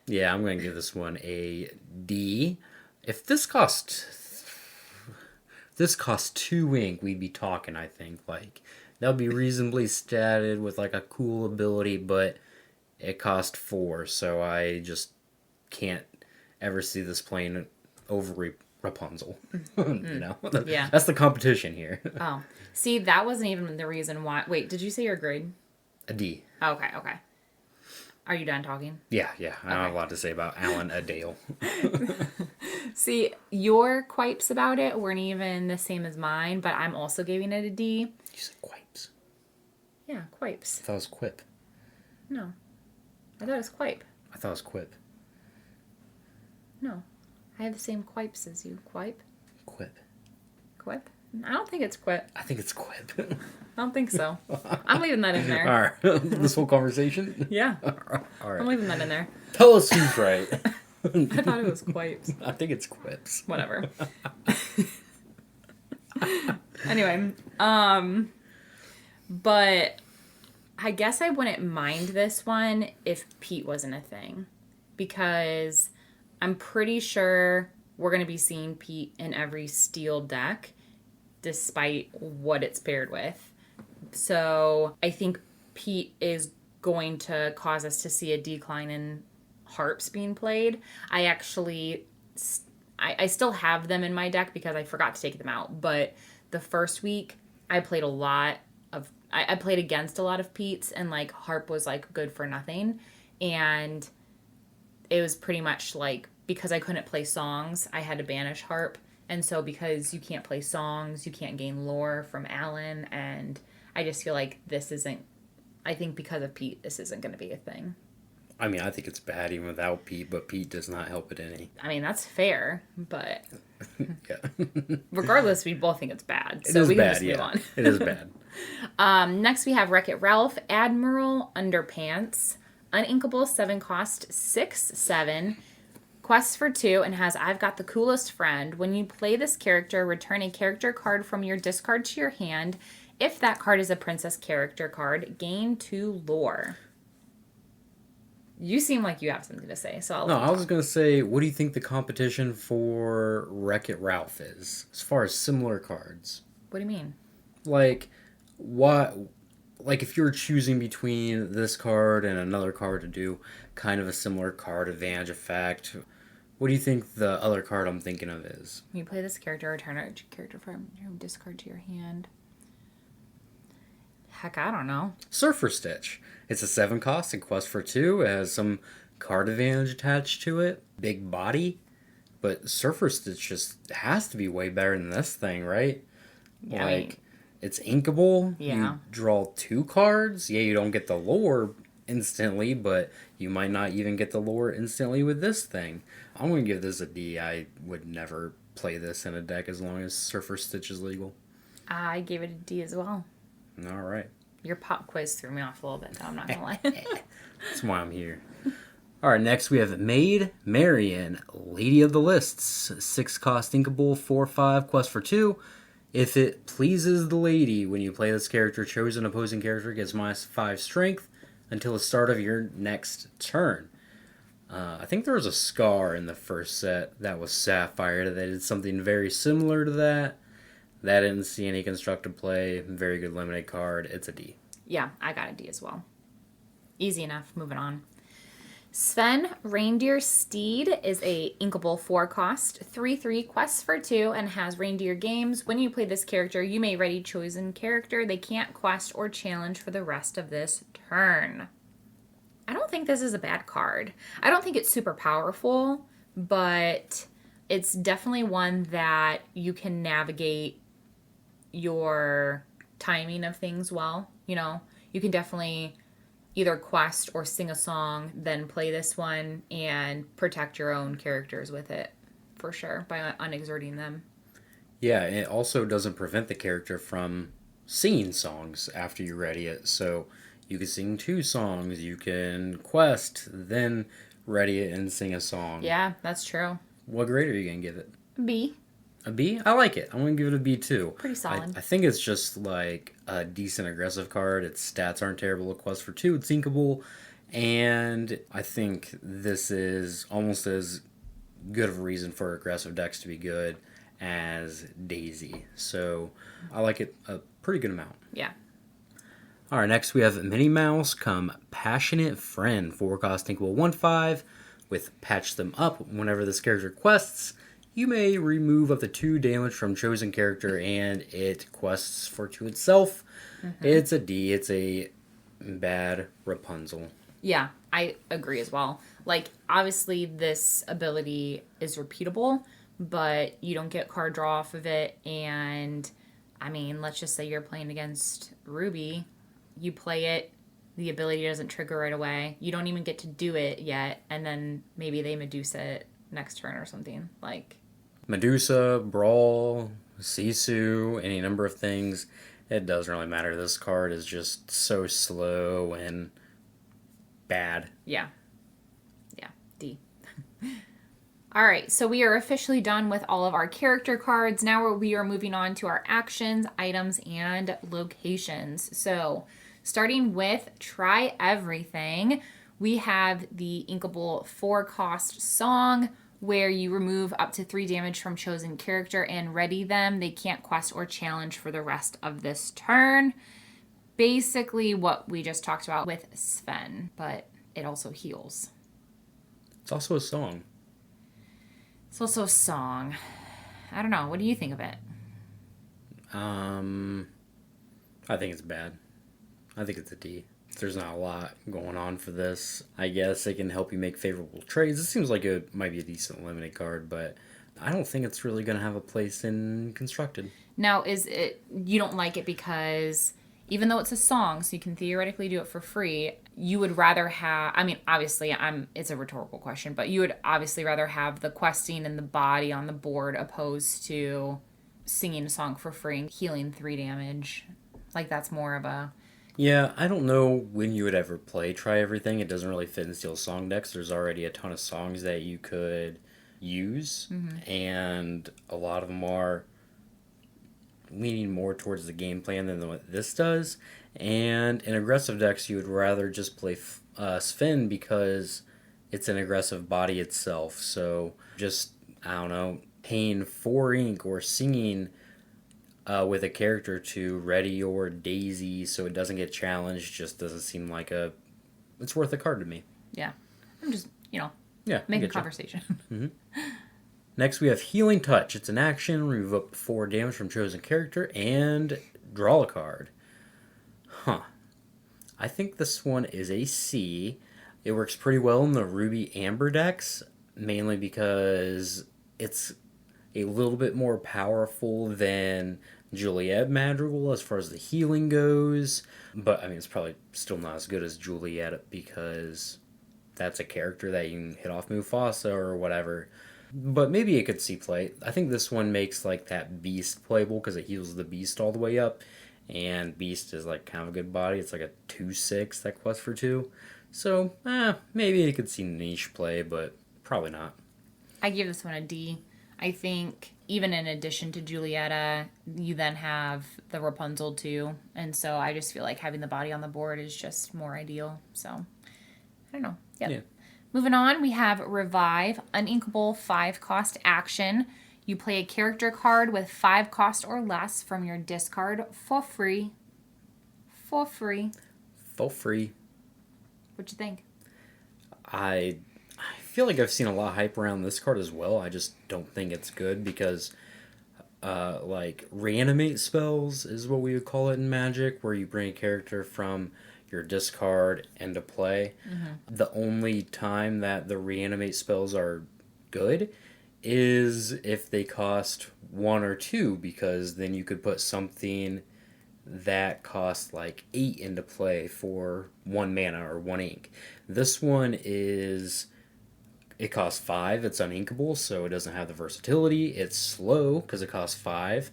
Yeah, I'm going to give this one a D. If this cost 2 ink, we'd be talking, I think. Like, that would be reasonably statted with like a cool ability, but it cost 4, so I just can't ever see this playing over Rapunzel. Yeah. That's the competition here. Oh, see, that wasn't even the reason why. Wait, did you say your grade? A D. Okay. Are you done talking? Yeah. I don't have a lot to say about Alan Adale. See, your quipes about it weren't even the same as mine, but I'm also giving it a D. You said quipes. Yeah, quipes. I thought it was quip. No. I thought it was quipe. I thought it was quip. No. I have the same quipes as you. Quipe? Quip. Quip? I don't think it's quip. I think it's quip. I don't think so. I'm leaving that in there. All right. This whole conversation? Yeah. All right. I'm leaving that in there. Tell us who's right. I thought it was quipes. I think it's quips. Whatever. Anyway, but I guess I wouldn't mind this one if Pete wasn't a thing, because I'm pretty sure we're going to be seeing Pete in every steel deck, despite what it's paired with. So I think Pete is going to cause us to see a decline in harps being played. I actually, I still have them in my deck because I forgot to take them out. But the first week, I played I played against a lot of Pete's, and like harp was like good for nothing. And it was pretty much like, because I couldn't play songs, I had to banish harp. And so because you can't play songs, you can't gain lore from Alan. And I just feel like I think because of Pete, this isn't going to be a thing. I mean, I think it's bad even without Pete, but Pete does not help it any. I mean, that's fair, but Yeah. regardless, we both think it's bad. It So is we can bad, just move on. It is bad. Next, we have Wreck-It Ralph, Admiral Underpants, uninkable 7-cost 6/7, quests for 2, and has I've Got the Coolest Friend. When you play this character, return a character card from your discard to your hand. If that card is a princess character card, gain 2 lore. You seem like you have something to say, so I was going to say, what do you think the competition for Wreck-It Ralph is, as far as similar cards? What do you mean? Like, what? Like, if you're choosing between this card and another card to do kind of a similar card advantage effect, what do you think the other card I'm thinking of is? When you play this character, return a character from your discard to your hand. Heck, I don't know. Surfer Stitch. It's a 7-cost and quest for 2. It has some card advantage attached to it. Big body. But Surfer Stitch just has to be way better than this thing, right? Yeah, like, it's inkable. Yeah. You draw 2 cards. Yeah, you don't get the lore instantly, but you might not even get the lore instantly with this thing. I'm going to give this a D. I would never play this in a deck as long as Surfer Stitch is legal. I gave it a D as well. All right. Your pop quiz threw me off a little bit, though, I'm not going to lie. That's why I'm here. All right, next we have Maid Marian, Lady of the Lists. 6-cost inkable, 4/5, quest for 2. If it pleases the lady, when you play this character, chosen opposing character gets -5 strength until the start of your next turn. I think there was a Scar in the first set that was Sapphire that did something very similar to that. That didn't see any constructed play. Very good limited card. It's a D. Yeah, I got a D as well. Easy enough. Moving on. Sven, Reindeer Steed, is a inkable 4-cost, 3/3 quests for 2, and has reindeer games. When you play this character, you may ready chosen character. They can't quest or challenge for the rest of this turn. I don't think this is a bad card. I don't think it's super powerful, but it's definitely one that you can navigate your timing of things well. You know, you can definitely either quest or sing a song, then play this one and protect your own characters with it, for sure, by unexerting them. Yeah, and it also doesn't prevent the character from singing songs after you ready it. So you can sing 2 songs, you can quest, then ready it and sing a song. Yeah, that's true. What grade are you going to give it? B. A B? I like it. I'm going to give it a B too. Pretty solid. I think it's just like a decent aggressive card. Its stats aren't terrible. A quest for 2, it's inkable. And I think this is almost as good of a reason for aggressive decks to be good as Daisy. So I like it a pretty good amount. Yeah. Alright, next we have Minnie Mouse come Passionate Friend. 4-cost inkable 1/5 with Patch Them Up. Whenever this character quests, you may remove up to 2 damage from chosen character, and it quests for 2 itself. Mm-hmm. It's a D. It's a bad Rapunzel. Yeah, I agree as well. Like, obviously, this ability is repeatable, but you don't get card draw off of it. And, I mean, let's just say you're playing against Ruby. You play it, the ability doesn't trigger right away. You don't even get to do it yet, and then maybe they Medusa it next turn or something. Like, Medusa, Brawl, Sisu, any number of things. It doesn't really matter. This card is just so slow and bad. Yeah. Yeah, D. All right, so we are officially done with all of our character cards. Now we are moving on to our actions, items, and locations. So starting with Try Everything, we have the inkable 4-cost song, where you remove up to 3 damage from chosen character and ready them. They can't quest or challenge for the rest of this turn. Basically what we just talked about with Sven, but it also heals. It's also a song. It's also a song. I don't know. What do you think of it? I think it's bad. I think it's a D. There's not a lot going on for this. I guess it can help you make favorable trades. It seems like it might be a decent limited card, but I don't think it's really going to have a place in Constructed. Now, is it, you don't like it because even though it's a song, so you can theoretically do it for free, you would rather have, I mean, obviously, it's a rhetorical question, but you would obviously rather have the questing and the body on the board opposed to singing a song for free and healing 3 damage. Like, that's more of a... Yeah, I don't know when you would ever play Try Everything. It doesn't really fit in Steel Song decks. There's already a ton of songs that you could use, and a lot of them are leaning more towards the game plan than what this does. And in aggressive decks, you would rather just play Sven because it's an aggressive body itself. So just, I don't know, paying 4 ink or singing with a character to ready your Daisy so it doesn't get challenged just doesn't seem like it's worth a card to me. Yeah. I'm just, yeah, making conversation. Mm-hmm. Next we have Healing Touch. It's an action, remove up to 4 damage from chosen character, and draw a card. I think this one is a C. It works pretty well in the Ruby Amber decks, mainly because it's a little bit more powerful than Juliet Madrigal as far as the healing goes. But, I mean, it's probably still not as good as Juliet because that's a character that you can hit off Mufasa or whatever. But maybe it could see play. I think this one makes, like, that Beast playable because it heals the Beast all the way up. And Beast is, like, kind of a good body. It's like a 2/6 that quests for 2. So, maybe it could see niche play, but probably not. I give this one a D. I think even in addition to Julieta, you then have the Rapunzel too. And so I just feel like having the body on the board is just more ideal. So, I don't know. Yep. Yeah. Moving on, we have Revive, uninkable 5-cost action. You play a character card with 5 cost or less from your discard for free. For free. For free. What you think? I feel like I've seen a lot of hype around this card as well. I just don't think it's good because like reanimate spells is what we would call it in Magic, where you bring a character from your discard into play. The only time that the reanimate spells are good is if they cost one or two, because then you could put something that costs like 8 into play for 1 mana or 1 ink. This one is, it costs 5, it's uninkable, so it doesn't have the versatility. It's slow because it costs 5,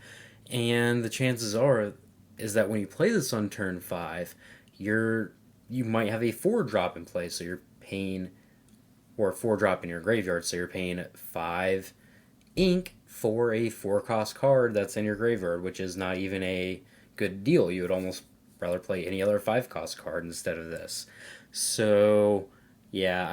and the chances are is that when you play this on turn 5, you might have a 4-drop in play, so you're paying, or a 4-drop in your graveyard, so you're paying 5 ink for a 4-cost card that's in your graveyard, which is not even a good deal. You would almost rather play any other 5-cost card instead of this. So yeah,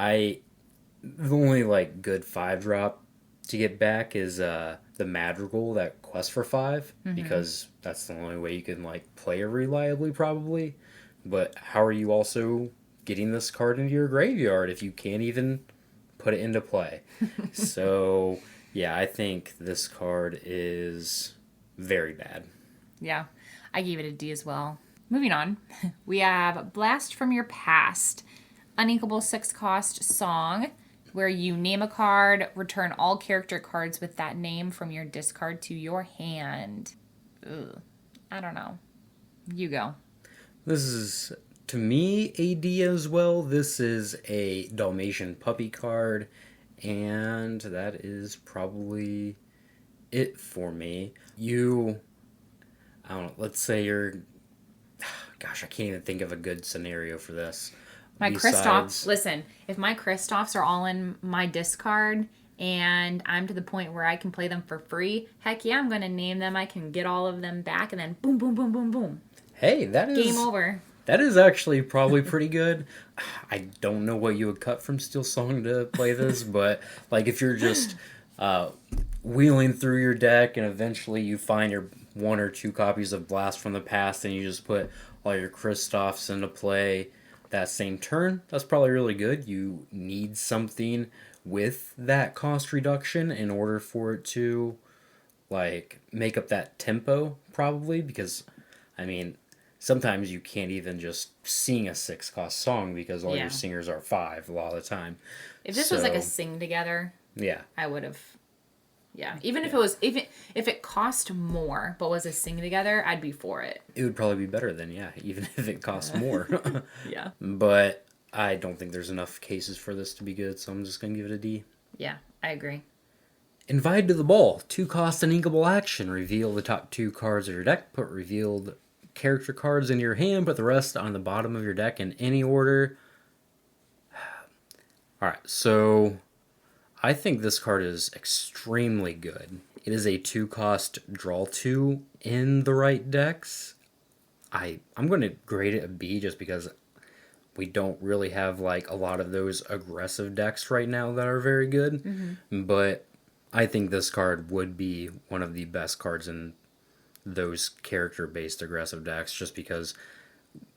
the only like good 5-drop to get back is the Madrigal that quests for 5, because that's the only way you can like play it reliably probably. But how are you also getting this card into your graveyard if you can't even put it into play? So yeah, I think this card is very bad. Yeah, I gave it a D as well. Moving on, we have Blast from Your Past, uninkable 6-cost song, where you name a card, return all character cards with that name from your discard to your hand. Ugh, I don't know. You go. This is, to me, a D as well. This is a Dalmatian puppy card, and that is probably it for me. I don't know, let's say gosh, I can't even think of a good scenario for this. My Kristoffs, listen, if my Kristoffs are all in my discard and I'm to the point where I can play them for free, heck yeah, I'm going to name them. I can get all of them back, and then boom, boom, boom, boom, boom. Hey, that is... Game over. That is actually probably pretty good. I don't know what you would cut from Steel Song to play this, but like if you're just wheeling through your deck and eventually you find your 1 or 2 copies of Blast from the Past and you just put all your Kristoffs into play that same turn, that's probably really good. You need something with that cost reduction in order for it to like make up that tempo, probably, because I mean, sometimes you can't even just sing a 6-cost song because all your singers are 5 a lot of the time. If this was like a sing together, yeah, I would have. Yeah, even if it was, if it cost more but was a sing together, I'd be for it. It would probably be better than, yeah, even if it costs more. Yeah. But I don't think there's enough cases for this to be good, so I'm just gonna give it a D. Yeah, I agree. Invited to the Ball, 2-cost uninkable action. Reveal the top 2 cards of your deck. Put revealed character cards in your hand. Put the rest on the bottom of your deck in any order. Alright, so I think this card is extremely good. It is a 2-cost draw 2 in the right decks. I'm going to grade it a B just because we don't really have like a lot of those aggressive decks right now that are very good. But I think this card would be one of the best cards in those character-based aggressive decks, just because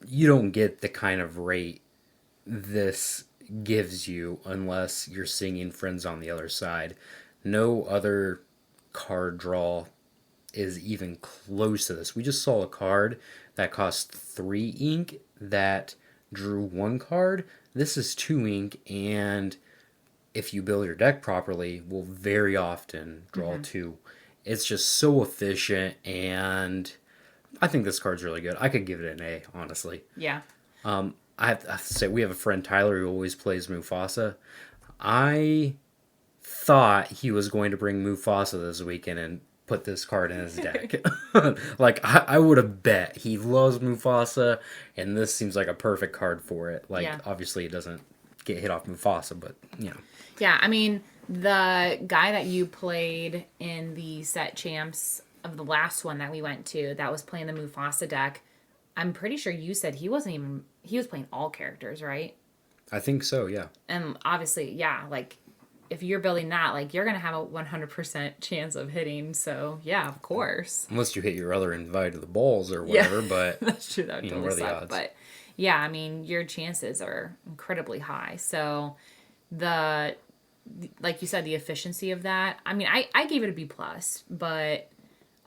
you don't get the kind of rate this gives you unless you're singing Friends on the Other Side. No other card draw is even close to this. We just saw a card that cost 3 ink that drew 1 card. This is 2 ink, and if you build your deck properly, will very often draw 2. It's just so efficient, and I think this card's really good. I could give it an A, honestly. Yeah. I have to say, we have a friend, Tyler, who always plays Mufasa. I thought he was going to bring Mufasa this weekend and put this card in his deck. Like, I would have bet. He loves Mufasa, and this seems like a perfect card for it. Like, obviously it doesn't get hit off Mufasa, but, you know. Yeah, I mean, the guy that you played in the set champs of the last one that we went to that was playing the Mufasa deck, I'm pretty sure you said he was playing all characters, right? I think so, yeah. And obviously, yeah, like, if you're building that, like, you're going to have a 100% chance of hitting, so, yeah, of course. Unless you hit your other Invite to the Balls or whatever, but... That's true, that would you know, totally what are the suck, odds? but, yeah, I mean, your chances are incredibly high, so... the, like you said, the efficiency of that. I mean, I gave it a B plus, but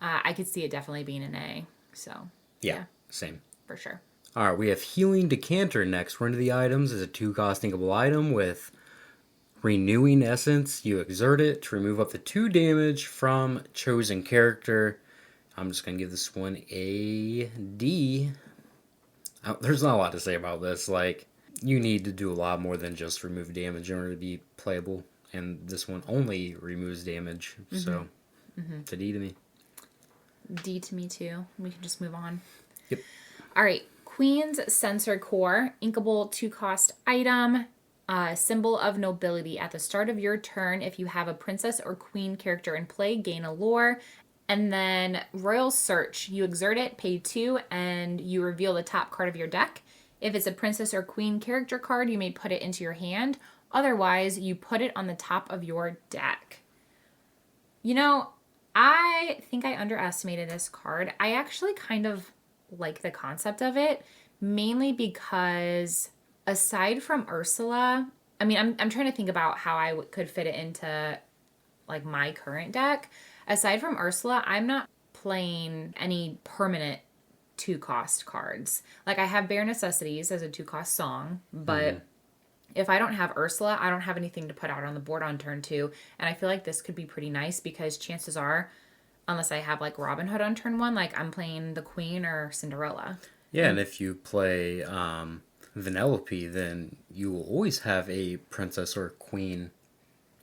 I could see it definitely being an A. So Yeah, same. for sure. All right, we have Healing Decanter next. We're into the items. It's a 2-cost inkable item with Renewing Essence. You exert it to remove up to 2 damage from chosen character. I'm just going to give this one a D. There's not a lot to say about this. Like, you need to do a lot more than just remove damage in order to be playable. And this one only removes damage. So, it's a D to me. D to me too. We can just move on. Yep. All right. Queen's Sensor Core, inkable 2-cost item, symbol of nobility. At the start of your turn, if you have a princess or queen character in play, gain a lore. And then Royal Search, you exert it, pay 2, and you reveal the top card of your deck. If it's a princess or queen character card, you may put it into your hand. Otherwise, you put it on the top of your deck. You know, I think I underestimated this card. I actually kind of like the concept of it, mainly because aside from Ursula, I mean, I'm trying to think about how I could fit it into like my current deck. Aside from Ursula, I'm not playing any permanent 2-cost cards. Like I have Bare Necessities as a 2-cost song, but if I don't have Ursula, I don't have anything to put out on the board on turn 2. And I feel like this could be pretty nice because chances are, unless I have like Robin Hood on turn 1, like I'm playing the Queen or Cinderella. Yeah, and if you play Vanellope, then you will always have a princess or queen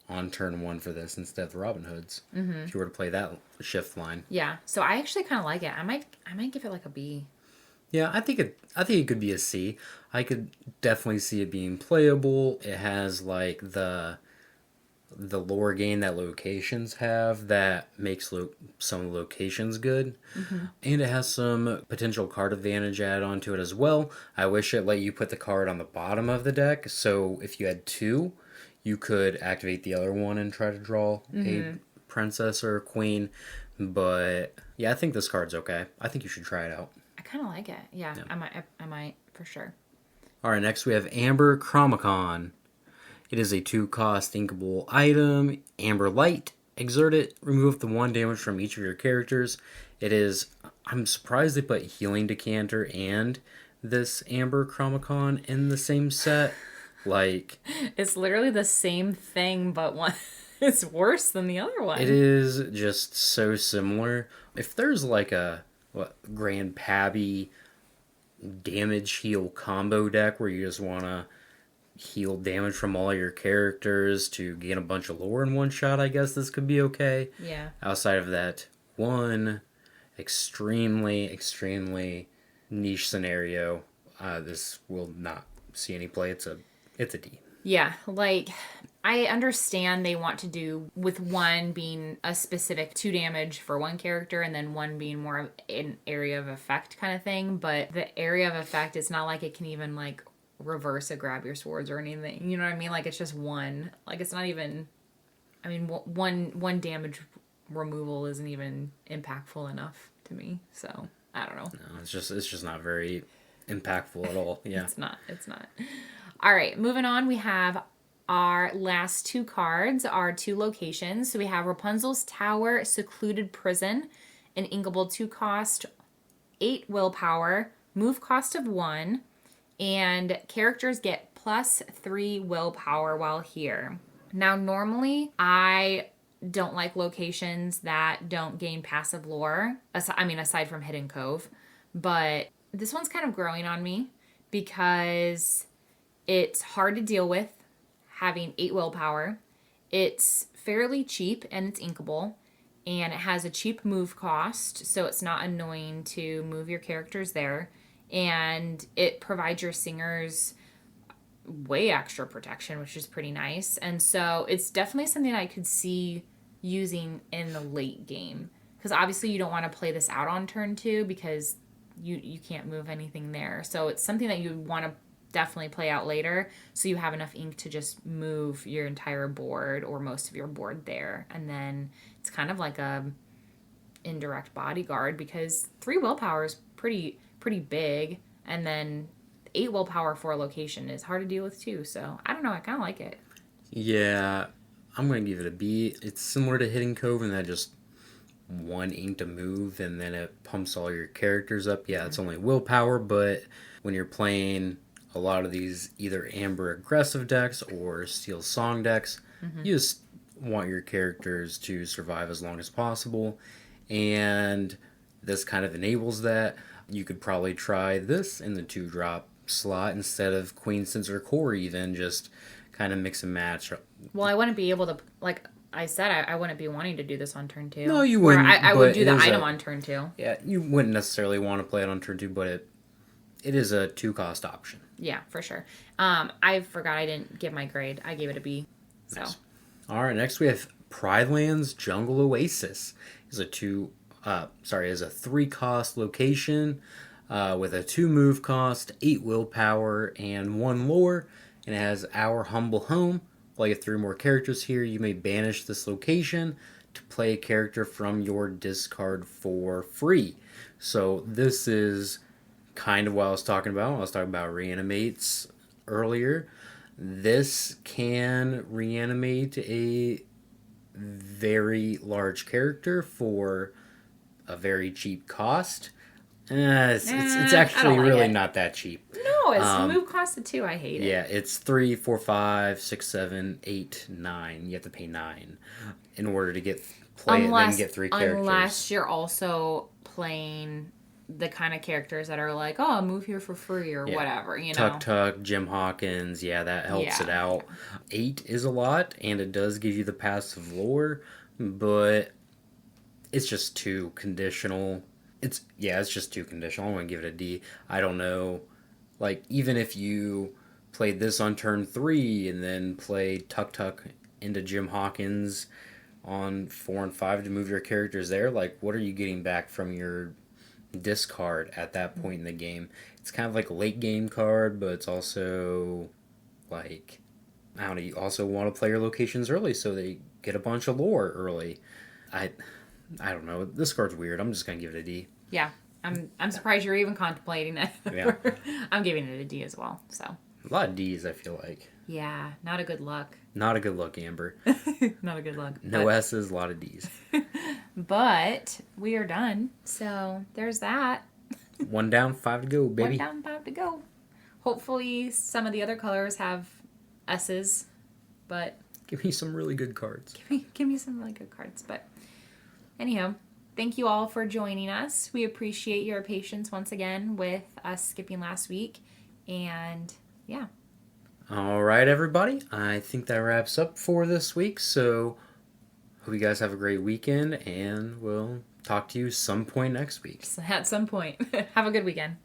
on turn 1 for this instead of Robin Hood's. If you were to play that shift line. Yeah, so I actually kind of like it. I might give it like a B. Yeah, I think it could be a C. I could definitely see it being playable. It has like the lore gain that locations have that makes some of the locations good. And it has some potential card advantage added onto it as well. I wish it let you put the card on the bottom of the deck, so if you had 2, you could activate the other one and try to draw a princess or a queen. But yeah, I think this card's okay. I think you should try it out. I kind of like it. Yeah, I might for sure. All right, next we have Amber Chromicon. It is a 2-cost inkable item. Amber Light. Exert it. Remove the 1 damage from each of your characters. It is... I'm surprised they put Healing Decanter and this Amber Chromicon in the same set. Like... It's literally the same thing, but one... it's worse than the other one. It is just so similar. If there's like a Grand Pabby damage heal combo deck where you just want to heal damage from all your characters to gain a bunch of lore in one shot, I guess this could be okay. Yeah. Outside of that one extremely niche scenario, this will not see any play. It's a D. Yeah, like I understand they want to do with one being a specific 2 damage for one character and then one being more of an area of effect kind of thing, but the area of effect, it's not like it can even like reverse a grab your swords or anything. You know what I mean? Like it's just one. Like it's not even, I mean, one damage removal isn't even impactful enough to me. So I don't know. No, it's just not very impactful at all. Yeah. It's not. All right, moving on, we have our last 2 cards, our 2 locations. So we have Rapunzel's Tower, Secluded Prison, an inkable 2-cost, 8 willpower, move cost of 1, and characters get +3 willpower while here. Now, normally, I don't like locations that don't gain passive lore, aside from Hidden Cove, but this one's kind of growing on me because... it's hard to deal with having 8 willpower. It's fairly cheap and it's inkable. And it has a cheap move cost, so it's not annoying to move your characters there. And it provides your singers way extra protection, which is pretty nice. And so it's definitely something I could see using in the late game. Because obviously you don't want to play this out on turn 2 because you can't move anything there. So it's something that you want to definitely play out later so you have enough ink to just move your entire board or most of your board there, and then it's kind of like a indirect bodyguard because 3 willpower is pretty big, and then 8 willpower for a location is hard to deal with too. So I don't know, I kind of like it. Yeah, I'm going to give it a B. It's similar to Hidden Cove in that just one ink to move and then it pumps all your characters up. Yeah, it's only willpower, but when you're playing a lot of these either Amber aggressive decks or Steel Song decks, you just want your characters to survive as long as possible. And this kind of enables that. You could probably try this in the 2-drop slot instead of Queen Sensor Core, even just kind of mix and match. Well, I wouldn't be able to, like I said, I wouldn't be wanting to do this on turn 2. No, you Where wouldn't. I would but do it the is item a- on turn 2. Yeah, you wouldn't necessarily want to play it on turn 2, but it is a 2-cost option. Yeah, for sure. I forgot I didn't give my grade. I gave it a B. So. Nice. All right, next we have Pridelands Jungle Oasis. Is a 3-cost location with a 2 move cost, 8 willpower, and 1 lore. And it has Our Humble Home. While you have 3 more characters here, you may banish this location to play a character from your discard for free. So this is kind of what I was talking about. I was talking about reanimates earlier. This can reanimate a very large character for a very cheap cost. It's I actually don't like really it. not that cheap. No, it's move cost of 2. I hate it. Yeah, it's 3, 4, 5, 6, 7, 8, 9. You have to pay 9 in order to play it and then get 3 characters. Unless you're also playing the kind of characters that are like, oh, move here for free or whatever, you know. Tuck, Jim Hawkins, yeah, that helps it out. 8 is a lot, and it does give you the passive lore, but it's just too conditional. It's just too conditional. I'm going to give it a D. I don't know. Like, even if you played this on turn 3 and then played Tuck into Jim Hawkins on 4 and 5 to move your characters there, like, what are you getting back from your discard at that point in the game? It's kind of like a late game card, but it's also like, I don't know, you also want to play your locations early so they get a bunch of lore early. I don't know. This card's weird. I'm just gonna give it a D. Yeah. I'm surprised you're even contemplating it. Yeah. I'm giving it a D as well. So. A lot of D's, I feel like. Yeah, not a good look. Not a good look, Amber. Not a good look. No S's, a lot of D's. But we are done. So there's that. 1 down, 5 to go, baby. 1 down, 5 to go. Hopefully some of the other colors have S's, but Give me some really good cards. give me some really good cards. But anyhow, thank you all for joining us. We appreciate your patience once again with us skipping last week. And yeah. All right, everybody. I think that wraps up for this week. So, hope you guys have a great weekend, and we'll talk to you some point next week. At some point. Have a good weekend.